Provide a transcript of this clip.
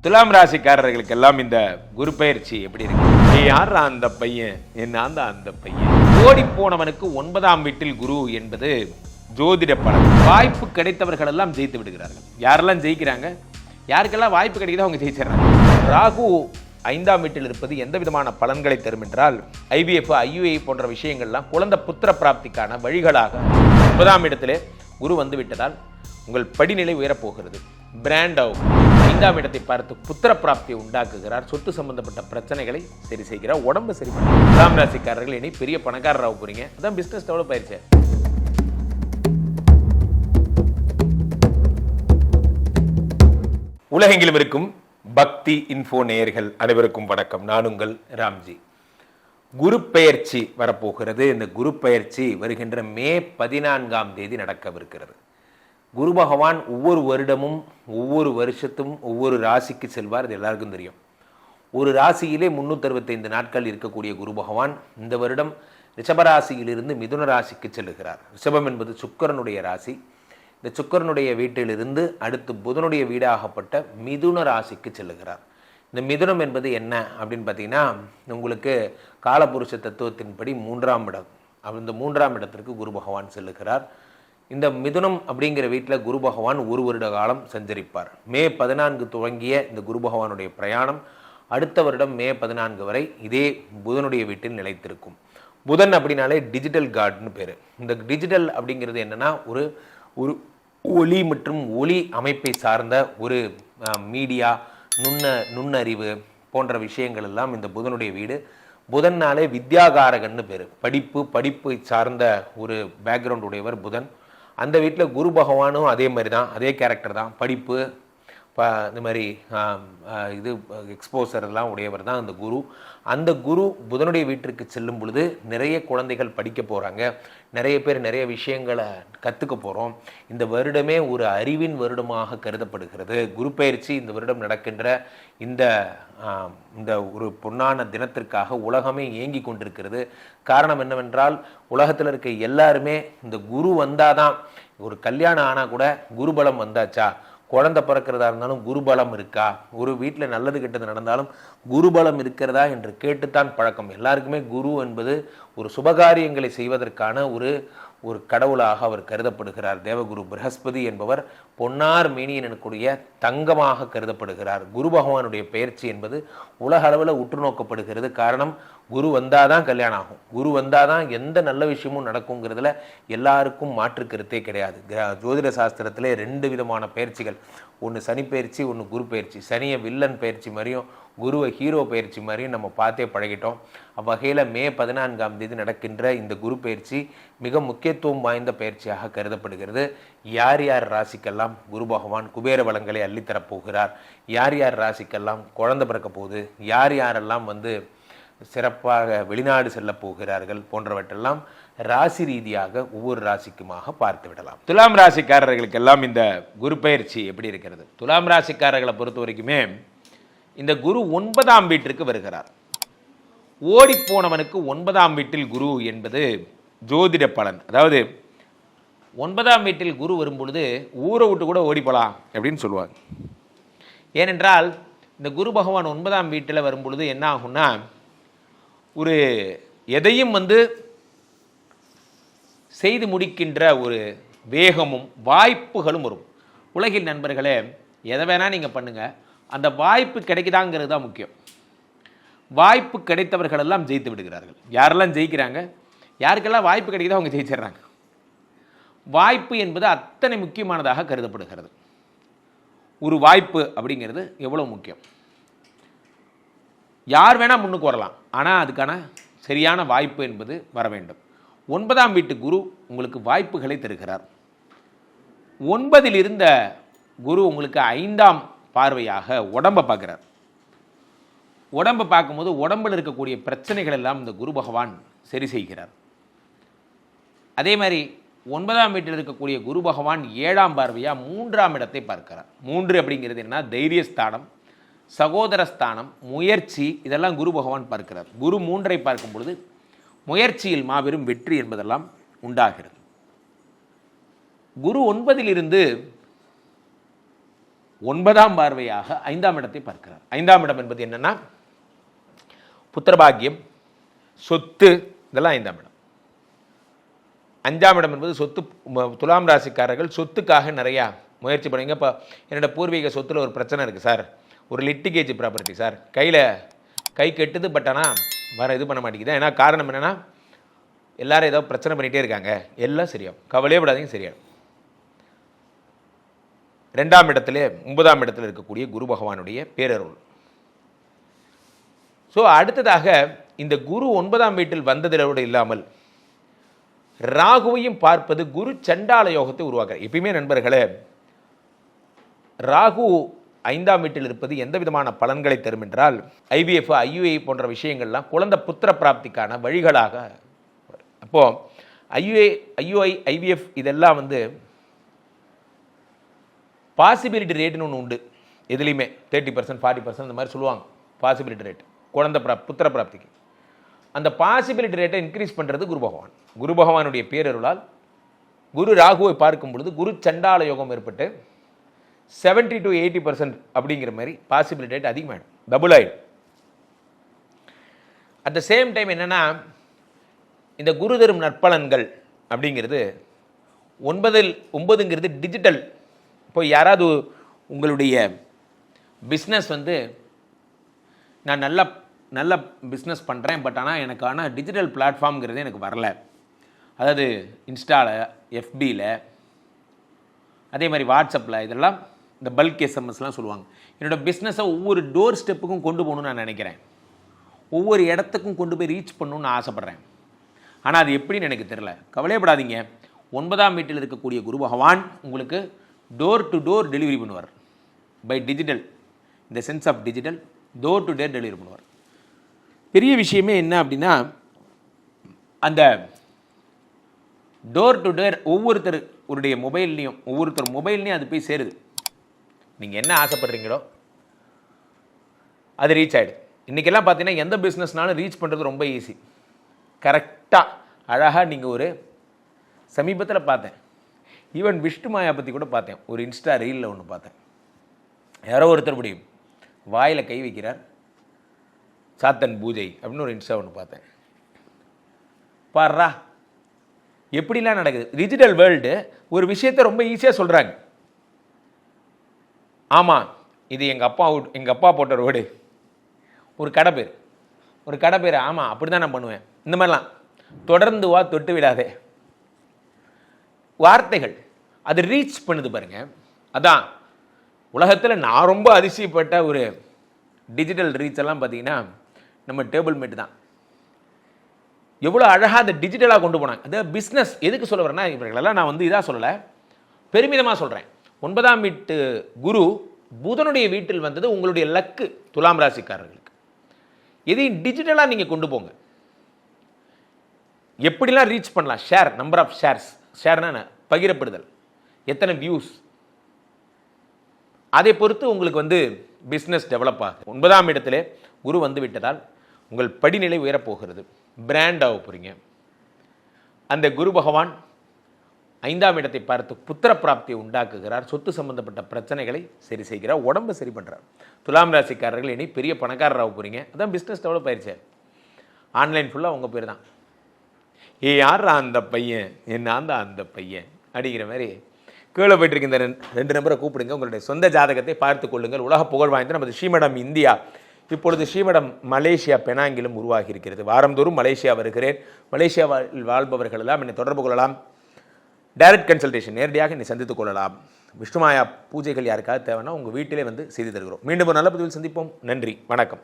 துலாம் ராசிக்காரர்களுக்கெல்லாம் இந்த குரு பயிற்சி எப்படி இருக்கு? நீ யாரா அந்த பையன்? நான் தான் அந்த பையன். ஓடி போனவனுக்கு 9ஆம் வீட்டில் குரு என்பது ஜோதிட பலன். வாய்ப்பு கிடைத்தவர்கள் எல்லாம் ஜெயித்து விடுகிறார்கள். யாரெல்லாம் ஜெயிக்கிறாங்க, யாருக்கெல்லாம் வாய்ப்பு கிடைக்குதோ அவங்க ஜெயிச்சிடறாங்க. ராகு 5ஆம் வீட்டில் இருப்பது எந்த விதமான பலன்களை தரும் என்றால், IVF, IUI போன்ற விஷயங்கள்லாம் குழந்தை புத்திர பிராப்திக்கான வழிகளாக 9ஆம் இடத்திலே குரு வந்து விட்டதால் உங்கள் படிநிலை உயரப்போகிறது. பிராண்ட் ஆகும். 5ஆம் இடத்தை பார்த்து புத்திர பிராப்தியை உண்டாக்குகிறார். சொத்து சம்பந்தப்பட்ட பிரச்சனைகளை சரி செய்கிறார். உடம்பு சரி பண்ணுறார். துலாம் ராசிக்காரர்கள் இனி பெரிய பணக்காரராக போறீங்க. அதான் பிசினஸ் டெவலப் ஆயிடுச்சு. உலகெங்கிலும் இருக்கும் பக்தி இன்ஃபோ நேயர்கள் அனைவருக்கும் வணக்கம். நான் உங்கள் ராம்ஜி. குரு பெயர்ச்சி வரப்போகிறது. இந்த குரு பெயர்ச்சி வருகின்ற மே 14ஆம் தேதி நடக்கவிருக்கிறது. குரு பகவான் ஒவ்வொரு வருடமும் ஒவ்வொரு வருஷத்தும் ஒவ்வொரு ராசிக்கு செல்வார். இது எல்லாருக்கும் தெரியும். ஒரு ராசியிலே 365 நாட்கள் இருக்கக்கூடிய குரு பகவான் இந்த வருடம் ரிஷபராசியிலிருந்து மிதுன ராசிக்கு செல்லுகிறார். ரிஷபம் என்பது சுக்கிரனுடைய ராசி. இந்த சுக்கிரனுடைய வீட்டிலிருந்து அடுத்து புதனுடைய வீடாகப்பட்ட மிதுன ராசிக்கு செல்லுகிறார். இந்த மிதுனம் என்பது என்ன அப்படின்னு பார்த்தீங்கன்னா, உங்களுக்கு காலபுருஷ தத்துவத்தின்படி 3ஆம் இடம். இந்த 3ஆம் இடத்திற்கு குரு பகவான் செல்லுகிறார். இந்த மிதுனம் அப்படிங்கிற வீட்டில் குரு பகவான் ஒரு வருட காலம் சஞ்சரிப்பார். மே 14 துவங்கிய இந்த குரு பகவானுடைய பிரயாணம் அடுத்த வருடம் மே 14 வரை இதே புதனுடைய வீட்டில் நிலைத்திருக்கும். புதன் அப்படின்னாலே டிஜிட்டல் கார்டுன்னு பேர். இந்த டிஜிட்டல் அப்படிங்கிறது என்னன்னா, ஒரு ஒளி மற்றும் ஒளி அமைப்பை சார்ந்த ஒரு மீடியா, நுண்ணறிவு போன்ற விஷயங்கள் எல்லாம் இந்த புதனுடைய வீடு. புதன்னாலே வித்யாகாரகன்னு பேர். படிப்பை சார்ந்த ஒரு பேக்ரவுண்ட் உடையவர் புதன். அந்த வீட்டில் குரு பகவானும் அதே மாதிரி தான், அதே கேரக்டர் தான். படிப்பு இந்த மாதிரி இது எக்ஸ்போசர் எல்லாம் உடையவர் தான் அந்த குரு. அந்த குரு புதனுடைய வீட்டிற்கு செல்லும் பொழுது நிறைய குழந்தைகள் படிக்க போகிறாங்க. நிறைய பேர் நிறைய விஷயங்களை கற்றுக்க போகிறோம். இந்த வருடமே ஒரு அறிவின் வருடமாக கருதப்படுகிறது. குரு பயிற்சி இந்த வருடம் நடக்கின்ற இந்த ஒரு பொன்னான தினத்திற்காக உலகமே ஏங்கி கொண்டிருக்கிறது. காரணம் என்னவென்றால், உலகத்தில் இருக்க எல்லாருமே இந்த குரு வந்தாதான், ஒரு கல்யாணம் ஆனால் கூட குருபலம் வந்தாச்சா, குழந்தை பிறக்கிறதா இருந்தாலும் குருபலம் இருக்கா, ஒரு வீட்டில் நல்லது கெட்டது நடந்தாலும் குருபலம் இருக்கிறதா என்று கேட்டுத்தான் பழக்கம். எல்லாருக்குமே குரு என்பது ஒரு சுபகாரியங்களை செய்வதற்கான ஒரு கடவுளாக அவர் கருதப்படுகிறார். தேவகுரு பிரகஸ்பதி என்பவர் பொன்னார் மேனியன் எனக்கூடிய தங்கமாக கருதப்படுகிறார். குரு பகவானுடைய பெயர்ச்சி என்பது உலக அளவில் உற்று நோக்கப்படுகிறது. காரணம், குரு வந்தாதான் கல்யாணம் ஆகும், குரு வந்தாதான் எந்த நல்ல விஷயமும் நடக்குங்கிறதுல எல்லாருக்கும் மாற்று கருத்தே கிடையாது. ஜோதிட சாஸ்திரத்திலே 2 விதமான பயிற்சிகள், ஒன்று சனி பயிற்சி, ஒன்று குரு பயிற்சி. சனியை வில்லன் பயிற்சி மாதிரியும் குருவை ஹீரோ பயிற்சி மாதிரியும் நம்ம பார்த்தே பழகிட்டோம். அவ்வகையில் மே 14ஆம் தேதி நடக்கின்ற இந்த குரு பயிற்சி மிக முக்கியத்துவம் வாய்ந்த பயிற்சியாக கருதப்படுகிறது. யார் யார் ராசிக்கெல்லாம் குரு பகவான் குபேர வளங்களை அள்ளித்தரப்போகிறார், யார் யார் ராசிக்கெல்லாம் குழந்தை பிறக்க போகுது, யார் யாரெல்லாம் சிறப்பாக வெளிநாடு செல்ல போகிறார்கள் போன்றவற்றெல்லாம் ராசி ரீதியாக ஒவ்வொரு ராசிக்குமாக பார்த்து விடலாம். துலாம் ராசிக்காரர்களுக்கெல்லாம் இந்த குரு பயிற்சி எப்படி இருக்கிறது? துலாம் ராசிக்காரர்களை பொறுத்த வரைக்குமே இந்த குரு 9ஆம் வீட்டிற்கு வருகிறார். ஓடி போனவனுக்கு 9ஆம் வீட்டில் குரு என்பது ஜோதிட பலன். அதாவது 9ஆம் வீட்டில் குரு வரும்பொழுது ஊரை விட்டு கூட ஓடி போகலாம் அப்படின்னு சொல்லுவாங்க. ஏனென்றால் இந்த குரு பகவான் 9ஆம் வீட்டில் வரும்பொழுது என்ன ஆகும்னா, ஒரு எதையும் செய்து முடிக்கின்ற ஒரு வேகமும் வாய்ப்புகளும் வரும். உலகில் நண்பர்களே, எதை வேணால் நீங்கள் பண்ணுங்கள், அந்த வாய்ப்பு கிடைக்குதாங்கிறது தான் முக்கியம். வாய்ப்பு கிடைத்தவர்கள் எல்லாம் ஜெயித்து விடுகிறார்கள். யாரெல்லாம் ஜெயிக்கிறாங்க, யாருக்கெல்லாம் வாய்ப்பு கிடைக்குதோ அவங்க ஜெயிச்சிடுறாங்க. வாய்ப்பு என்பது அத்தனை முக்கியமானதாக கருதப்படுகிறது. ஒரு வாய்ப்பு அப்படிங்கிறது எவ்வளோ முக்கியம். யார் வேணால் முன்னுக்கு வரலாம், ஆனால் அதுக்கான சரியான வாய்ப்பு என்பது வர வேண்டும். 9ஆம் வீட்டு குரு உங்களுக்கு வாய்ப்புகளை தருகிறார். 9இல் இருந்த குரு உங்களுக்கு 5ஆம் பார்வையாக உடம்பை பார்க்குறார். உடம்பை பார்க்கும்போது உடம்பில் இருக்கக்கூடிய பிரச்சனைகள் எல்லாம் இந்த குரு பகவான் சரி செய்கிறார். அதே மாதிரி 9ஆம் வீட்டில் இருக்கக்கூடிய குரு பகவான் 7ஆம் பார்வையாக 3ஆம் இடத்தை பார்க்கிறார். 3 அப்படிங்கிறது என்ன? தைரியஸ்தானம், சகோதரஸ்தானம், முயற்சி, இதெல்லாம் குரு பகவான் பார்க்கிறார். குரு 3ஐ பார்க்கும் பொழுது முயற்சியில் மாபெரும் வெற்றி என்பதெல்லாம் உண்டாகிறது. குரு 9இல் இருந்து 9ஆம் பார்வையாக 5ஆம் இடத்தை பார்க்கிறார். 5ஆம் இடம் என்பது என்னன்னா புத்திரபாகியம், சொத்து, இதெல்லாம் 5ஆம் இடம். 5ஆம் இடம் என்பது சொத்து. துலாம் ராசிக்காரர்கள் சொத்துக்காக நிறையா முயற்சி பண்ணுவீங்க. இப்போ என்னோட பூர்வீக சொத்தில் ஒரு பிரச்சனை இருக்குது சார், ஒரு லிட்டிகேஜ் ப்ராப்பர்ட்டி சார், கை கெட்டுது, பட் ஆனால் வர இது பண்ண மாட்டேங்குது. ஏன்னா காரணம் என்னென்னா எல்லாரும் ஏதோ பிரச்சனை பண்ணிகிட்டே இருக்காங்க, எல்லாம் சரியாகும், கவலையே விடாதீங்க, சரியாகும். 2ஆம் இடத்துல 9ஆம் இடத்துல இருக்கக்கூடிய குரு பகவானுடைய பேரருள். ஸோ அடுத்ததாக இந்த குரு 9ஆம் வீட்டில் வந்ததோடு இல்லாமல் ராகுவையும் பார்ப்பது குரு சண்டால யோகத்தை உருவாக்குற. எப்பயுமே நண்பர்களே, ராகு 5ஆம் வீட்டில் இருப்பது எந்த விதமான பலன்களை தரும் என்றால், IVF, IUI போன்ற விஷயங்கள்லாம் குழந்தை புத்திர பிராப்திக்கான வழிகளாக. அப்போது IUI, IVF இதெல்லாம் வந்து பாசிபிலிட்டி ரேட்டுன்னு ஒன்று உண்டு. எதுலேயுமே 30%, 40% இந்த மாதிரி சொல்லுவாங்க பாசிபிலிட்டி ரேட் குழந்தை புத்திர பிராப்திக்கு. அந்த பாசிபிலிட்டி ரேட்டை இன்க்ரீஸ் பண்ணுறது குரு பகவான். குரு பகவானுடைய பேரருளால் குரு ராகுவை பார்க்கும் பொழுது குரு சண்டால யோகம் ஏற்பட்டு 70 to 80% அப்படிங்கிற மாதிரி பாசிபிலிட்டி ரேட் அதிகமாகிடும், டபுள் ஆகிடும். அட் த சேம் டைம் என்னென்னா, இந்த குரு தரும் நற்பலன்கள் அப்படிங்கிறது 9ங்கிறது டிஜிட்டல். இப்போ யாராவது உங்களுடைய பிஸ்னஸ் வந்து நான் நல்ல பிஸ்னஸ் பண்ணுறேன், பட் ஆனால் எனக்கான டிஜிட்டல் பிளாட்ஃபார்ம்ங்கிறது எனக்கு வரல, அதாவது இன்ஸ்டாவில், FBயில், அதே மாதிரி வாட்ஸ்அப்பில், இதெல்லாம் இந்த பல்க் SMS சொல்லுவாங்க. என்னோடய பிஸ்னஸை ஒவ்வொரு டோர் ஸ்டெப்புக்கும் கொண்டு போகணுன்னு நான் நினைக்கிறேன், ஒவ்வொரு இடத்துக்கும் கொண்டு போய் ரீச் பண்ணணுன்னு ஆசைப்பட்றேன். ஆனால் அது எப்படின்னு எனக்கு தெரியல. கவலைப்படாதீங்க, 9ஆம் வீட்டில் இருக்கக்கூடிய குரு பகவான் உங்களுக்கு டோர் டு டோர் டெலிவரி பண்ணுவார். பை டிஜிட்டல், இந்த sense of digital, door to door delivery பண்ணுவார். பெரிய விஷயமே என்ன அப்படின்னா, அந்த டோர் டு டோர் ஒவ்வொருத்தர் மொபைல்லையும் அது போய் சேருது. நீங்கள் என்ன ஆசைப்படுறீங்களோ அது ரீச் ஆகிடுது. இன்றைக்கெல்லாம் பார்த்தீங்கன்னா எந்த பிஸ்னஸ்னாலும் ரீச் பண்ணுறது ரொம்ப ஈஸி. கரெக்டாக அழகாக நீங்கள் ஒரு சமீபத்தில் பார்த்தேன், ஈவன் விஷ்ணு மாயா பற்றி கூட பார்த்தேன், ஒரு இன்ஸ்டா ரீலில் ஒன்று பார்த்தேன். யாரோ ஒருத்தர் முடியும் வாயில் கை வைக்கிறார், சாத்தன் பூஜை அப்படின்னு ஒரு இன்ஸ்டா ஒன்று பார்த்தேன். பாருடா எப்படிலாம் நடக்குது. டிஜிட்டல் வேர்ல்டு ஒரு விஷயத்தை ரொம்ப ஈஸியாக சொல்கிறாங்க. ஆமாம், இது எங்கள் அப்பா போட்ட ரோடு, ஒரு கடை பேர், ஆமாம் அப்படி தான் நான் பண்ணுவேன், இந்த மாதிரிலாம் தொடர்ந்து வா, தொட்டு விடாதே வார்த்தைகள் அது ரீச் பண்ணுது பாருங்க. அதான் உலகத்தில் நான் ரொம்ப அதிசயப்பட்ட ஒரு டிஜிட்டல் ரீச் எல்லாம் பார்த்தீங்கன்னா நம்ம டேபிள் மேட் தான். எவ்வளோ அழகாக அந்த டிஜிட்டலாக கொண்டு போனாங்க. அந்த பிஸ்னஸ் எதுக்கு சொல்ல வரேன்னா, இவர்களெல்லாம் நான் வந்து இதாக சொல்லலை, பெருமிதமாக சொல்கிறேன். 9ஆம் வீட்டு குரு புதனுடைய வீட்டில் வந்தது உங்களுடைய லக்கு. துலாம் ராசிக்காரர்களுக்கு எதையும் டிஜிட்டலாக நீங்கள் கொண்டு போங்க. எப்படிலாம் ரீச் பண்ணலாம், ஷேர், நம்பர் ஆஃப் ஷேர்னா பகிரப்படுதல், எத்தனை வியூஸ், அதை பொறுத்து உங்களுக்கு வந்து பிஸ்னஸ் டெவலப் ஆகுது. 9ஆம் இடத்திலே குரு வந்து விட்டதால் உங்கள் படிநிலை உயரப்போகிறது, பிராண்ட் ஆக போகிறீங்க. அந்த குரு பகவான் 5ஆம் இடத்தை பார்த்து புத்திர பிராப்தியை உண்டாக்குகிறார், சொத்து சம்பந்தப்பட்ட பிரச்சனைகளை சரி செய்கிறார், உடம்பை சரி பண்ணுறார். துலாம் ராசிக்காரர்கள் இனி பெரிய பணக்காரராக போகிறீங்க. அதான் பிஸ்னஸ் டெவலப் ஆயிடுச்சு. ஆன்லைன் ஃபுல்லாக உங்கள் பேர் தான். யார் அந்த பையன், நான் தான் அந்த பையன் அப்படிங்கிற மாதிரி கீழே போயிட்டு இருக்க இந்த 2 நம்பரை கூப்பிடுங்க. உங்களுடைய சொந்த ஜாதகத்தை பார்த்து கொள்ளுங்கள். உலக புகழ் வாய்ந்த நமது ஸ்ரீமடம் இந்தியா இப்பொழுது ஸ்ரீமடம் மலேசியா பெனாங்கிலும் உருவாகி இருக்கிறது. வாரந்தோறும் மலேசியா வருகிறேன். மலேசியாவில் வாழ்பவர்கள் எல்லாம் என்னை தொடர்பு கொள்ளலாம். டைரக்ட் கன்சல்டேஷன், நேரடியாக என்னை சந்தித்துக் கொள்ளலாம். விஷ்ணுமாயா பூஜைகள் யாருக்காவது தேவைன்னா உங்கள் வீட்டிலே வந்து செய்து தருகிறோம். மீண்டும் ஒரு நல்ல பதிவில் சந்திப்போம். நன்றி, வணக்கம்.